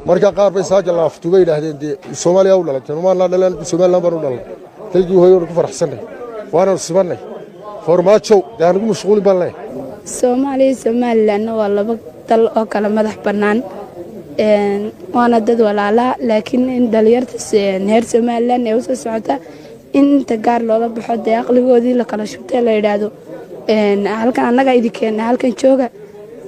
marka qaar bay saaja laaftu bay yiraahdeen Soomaaliya u dhalatay ma la dhalan Soomaaliland baan u dhalan dalkii hooyo ku faraxsanay waana sibanay farmaajo daan ugu mashquul baan leh Soomaaliland waa laba dal oo kala madax banaan waana dad walaala laakiin in dhalinyarta heer Soomaaliland ay u soo socota inta gaar loola baxo aqligoodii la kala shubtay la yiraahdo halkan anaga idinkeena halkan jooga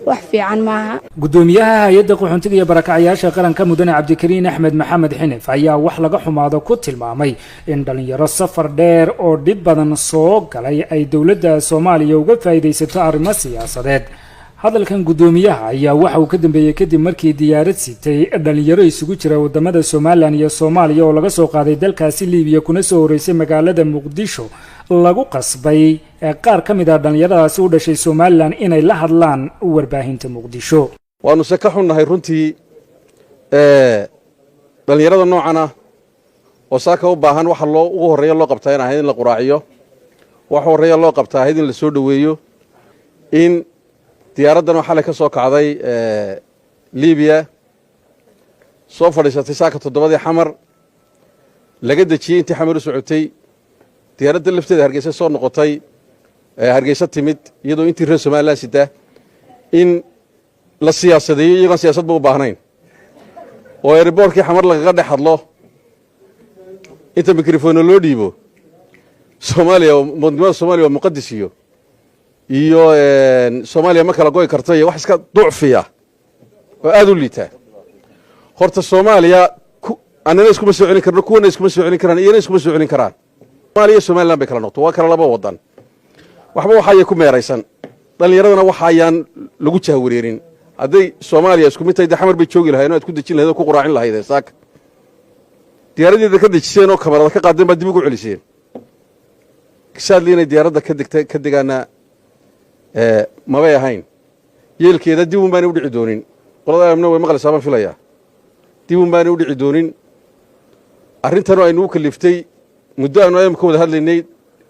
wax fiican maaha gudoomiyaha hay'adda qaxoontiga iyo barakacayaasha qaranka mudane Cabdikariin Axmed Maxamed Xinif ayaa wax laga xumaado ku tilmaamay in dhalinyaro safar dheer oo dib badan soo galay ay dawladda Soomaaliya uga faa'iideysato arrimo siyaasadeed hadalkan gudoomiyaha ayaa waxa uu ka dambeeyay kadib markii diyaarad sitay dhalinyaro isugu jira wadamada Soomaaliland iyo Soomaaliya oo laga soo qaaday dalkaasi Liibiya kuna soo horeysay magaalada Muqdisho lagu qasbay qaar kamid ah dhalinyaradaasi u dhashay Soomaaliland inay la hadlaan warbaahinta Muqdisho waanu ka xunnahay runtii dhalinyarada noocana oo saaka u baahan waxa ugu horeeya loo qabtaa in la quraaciyo waxa horeeya loo qabtaa in la soo dhaweeyo in diyaaraddan waxa la ka soo kacday Liibiya soo fadhiisatay saaka 7 xamar laga dajiyay intii xamar u socotay diyaaradda lafteeda Hargeysa soo noqotay Hargeysa timid iyadoo intii reer Soomaaliland sida in la siyaasadeeyo iyaga siyaasadba u baahnayn oo airportkii xamar laga dhex hadlo inta mikrofon loo dhiibo Soomaaliya muqaddis iyo Soomaaliya ma kala goy karto wax iska ducfiya oo aad u liita horta Soomaaliya anana isku soo celin karno kuwana isku soo celin karaan iyana isku soo celin karaan Soomaaliland bay kala noqdo waa kala laba wadan waxba waxa ay ku meeraysan dhalinyaradana waxa ayaan lagu jahwareerin haday Soomaaliya isku mid tahay xamar bay joogi lahayn oo aad ku dajin lahayd oo ku quraacin lahayd saak diyaaradeeda ka dajiseen oo kamarada ka qaadeen baa dib ugu celiseen kisaadliina diyaaradda ka digana ma bay ahayn yeelkeeda dib u baan u dhici doonin qolada amna way maqlaysaa baan filayaa dib u baan u dhici doonin arrintan ay nuu kaliftay muddo aanu ayam ka wada hadlaynay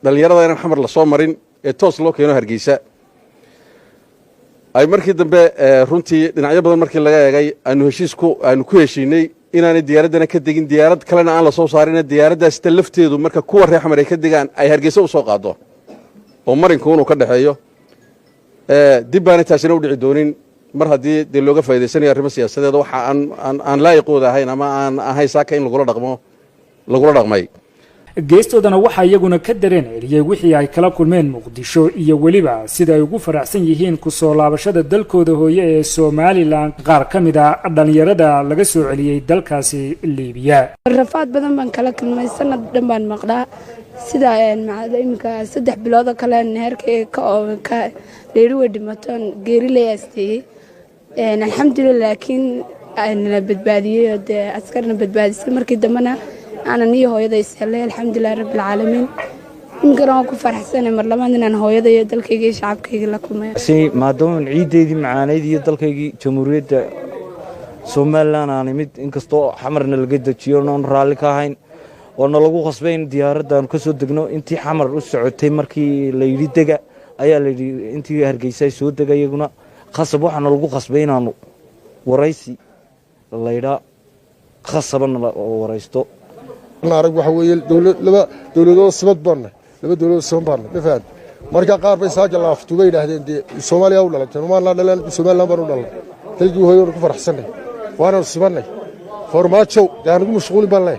dhalinyarada inaan xamar la soo marin ee toos loo keeno Hargeysa ay markii dambe runtii dhinacyo badan markii laga eegay aanu ku heshiinay inaanay diyaaradana ka degin diyaarad kalena aan la soo saarin diyaaraddaas lafteedu marka kuwa reer xamar ay ka degaan ay Hargeysa u soo qaado oo marinku uu ka dhaxeeyo dib baan taasina u dhici doonin mar haddii looga faa'iideysanayo arrimo siyaasadeed waxa aan laayiqooda ahayn ama aan ahay saaka in lagula dhaqmay geestoodana waxa iyaguna ka dareenayay wixii ay kala kulmeen Muqdisho iyo waliba sida ay ugu faraxsan yihiin ku soo laabashada dalkooda hooyo ee Soomaaliland qaar kamid ah dhalinyarada laga soo celiyay dalkaasi Liibiya rafaad badan baan kala kulmay sanad dhan baan maqlaa sida imika 3 bilood kale heerkay ka leeyahay dhimatan geeri leeyahay alxamdulillah laakiin ana badbaadiyay askarna badbaadisay markii dambana أنا نية هويدا يسألي الحمد لله رب العالمين إنكرام كفر حسن مرلمان إن هويدا يدل كيجي شعب كيجي لكم سي ما دام عيد دي معانا دي يدل كيجي جمهورية Soomaaliland أنا ميت إنك استو حمرنا الجدة تيورنا رالك هاين ونلقو خصبين ديار دان كسر دقنو أنتي حمر السعود تمر كي ليري دقة أيا ليري أنتي هرجيساي سود دقة يجونا خصبوا حنا نلقو خصبين عنو ورئيسي الله يرى خصبنا ورئيسته نعرف وحوي دولة سبت برنا لما دولة سبت برنا بفعل مركا قار بين ساجل لافتو بين هذين الصومالية ولا لا ما لا لا الصومالية برا لا تلقوا هيو كفر حسنة وانا سبنا فورماتشو ده أنا مشغول بالله